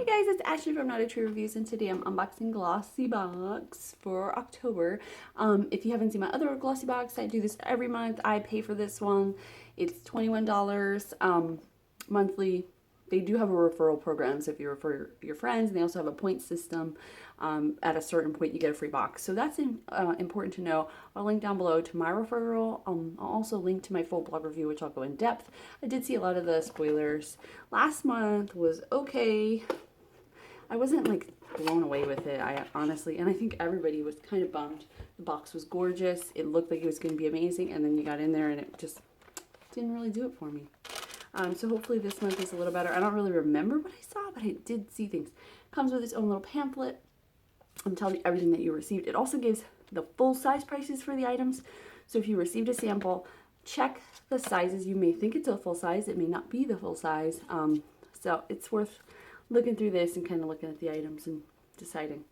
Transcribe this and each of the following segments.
Hey guys, it's Ashley from Not a True Reviews, and today I'm unboxing Glossy Box for October. If you haven't seen my other Glossy Box, I do this every month. I pay for this one. It's $21 monthly. They do have a referral program, so if you refer your friends, and they also have a point system. At a certain point, you get a free box. So that's important to know. I'll link down below to my referral. I'll also link to my full blog review, which I'll go in depth. I did see a lot of the spoilers. Last month was okay. I wasn't like blown away with it, I honestly, and I think everybody was kind of bummed. The box was gorgeous. It looked like it was going to be amazing, and then you got in there and it just didn't really do it for me. So hopefully this month is a little better. I don't really remember what I saw, but I did see things. Comes with its own little pamphlet. I'm telling you everything that you received. It also gives the full size prices for the items. So if you received a sample, check the sizes. You may think it's a full size. It may not be the full size. So it's worth looking through this and kind of looking at the items and deciding.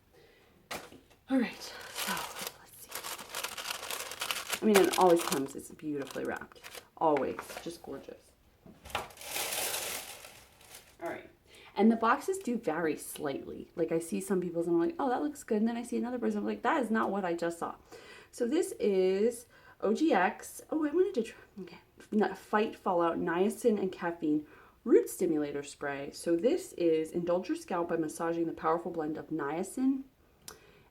All right, so let's see. I mean, it always comes. It's beautifully wrapped. Always. Just gorgeous. All right. And the boxes do vary slightly. Like I see some people's and I'm like, oh, that looks good. And then I see another person, I'm like, that is not what I just saw. So this is OGX. Oh, I wanted to try. Okay. Fight Fallout Niacin and Caffeine Root Stimulator Spray. So this is indulge your scalp by massaging the powerful blend of niacin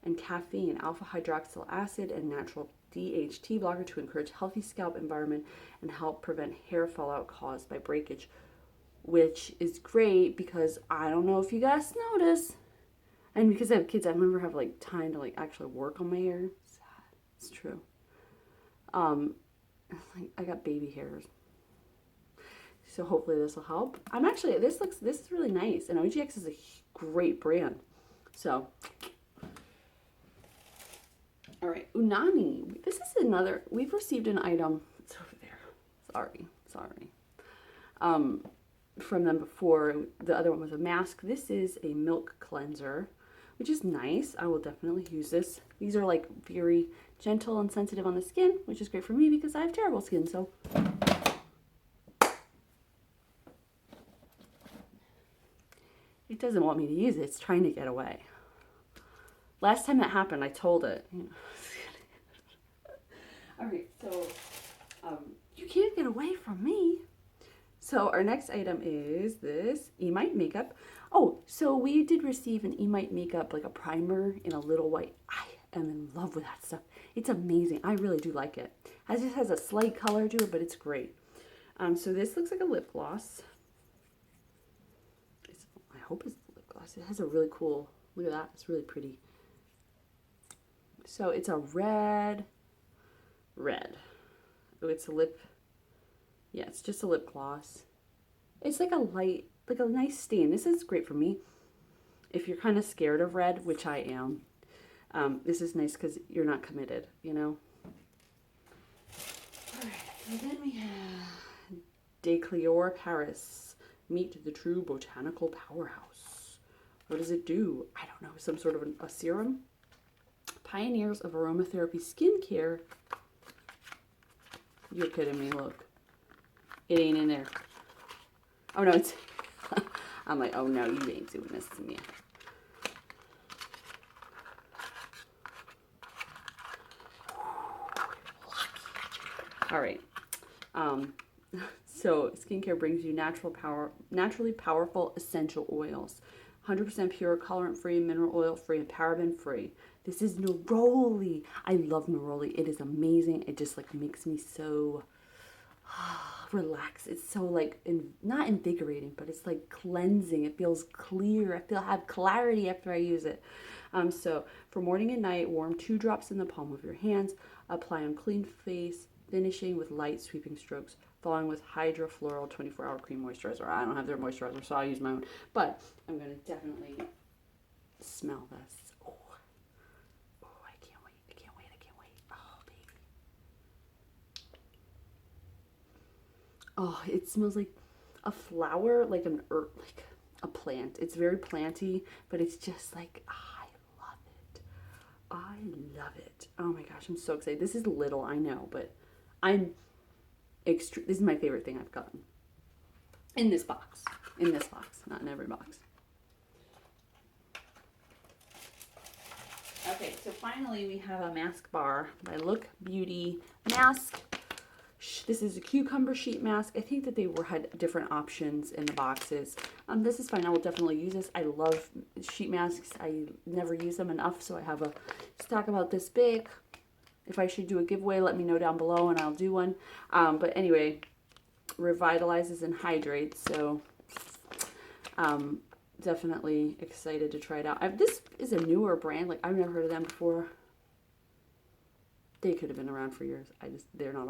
and caffeine, alpha hydroxyl acid, and natural DHT blocker to encourage healthy scalp environment and help prevent hair fallout caused by breakage. Which is great because I don't know if you guys notice, and because I have kids, I never have like time to like actually work on my hair. It's true. Like I got baby hairs, so hopefully this will help. I'm actually this is really nice, and OGX is a great brand. So, all right, Unani. This is another. We've received an item. It's over there. Sorry. From them before. The other one was a mask. This is a milk cleanser, which is nice. I will definitely use this. These are like very gentle and sensitive on the skin, which is great for me because I have terrible skin. So it doesn't want me to use it. It's trying to get away. Last time that happened, I told it. All right, so you can't get away from me. So our next item is this Emite makeup. Oh, so we did receive an Emite makeup, like a primer in a little white. I am in love with that stuff. It's amazing. I really do like it. It just has a slight color to it, but it's great. So this looks like a lip gloss. I hope it's a lip gloss. It has a really cool, look at that. It's really pretty. So it's a red. Oh, it's a lip. Yeah, it's just a lip gloss. It's like a light, like a nice stain. This is great for me. If you're kind of scared of red, which I am, this is nice because you're not committed, you know? All right, and then we have Declior Paris. Meet the true botanical powerhouse. What does it do? I don't know, some sort of a serum? Pioneers of aromatherapy skincare. You're kidding me, look. It ain't in there. Oh no, it's. I'm like, oh no, you ain't doing this to me. All right. So skincare brings you naturally powerful essential oils. 100% pure, colorant-free, mineral oil-free, and paraben-free. This is neroli. I love neroli. It is amazing. It just like makes me so relax. It's so like not invigorating, but it's like cleansing. It feels clear. I have clarity after I use it. So for morning and night, warm 2 drops in the palm of your hands. Apply on clean face, finishing with light sweeping strokes, following with Hydra Floral 24-hour cream moisturizer. I don't have their moisturizer, so I'll use my own. But I'm gonna definitely smell this. Oh, I can't wait. Oh, baby. Oh, it smells like a flower, like an herb, like a plant. It's very planty, but it's just like, I love it. Oh my gosh, I'm so excited. This is little, I know, but this is my favorite thing I've gotten. In this box, not in every box. Okay, so finally we have a mask bar by Look Beauty mask. This is a cucumber sheet mask. I think that they had different options in the boxes. This is fine. I will definitely use this. I love sheet masks. I never use them enough, so I have a stock about this big. If I should do a giveaway, let me know down below and I'll do one. But anyway, revitalizes and hydrates, so definitely excited to try it out. This is a newer brand. Like, I've never heard of them before. They could have been around for years. They're not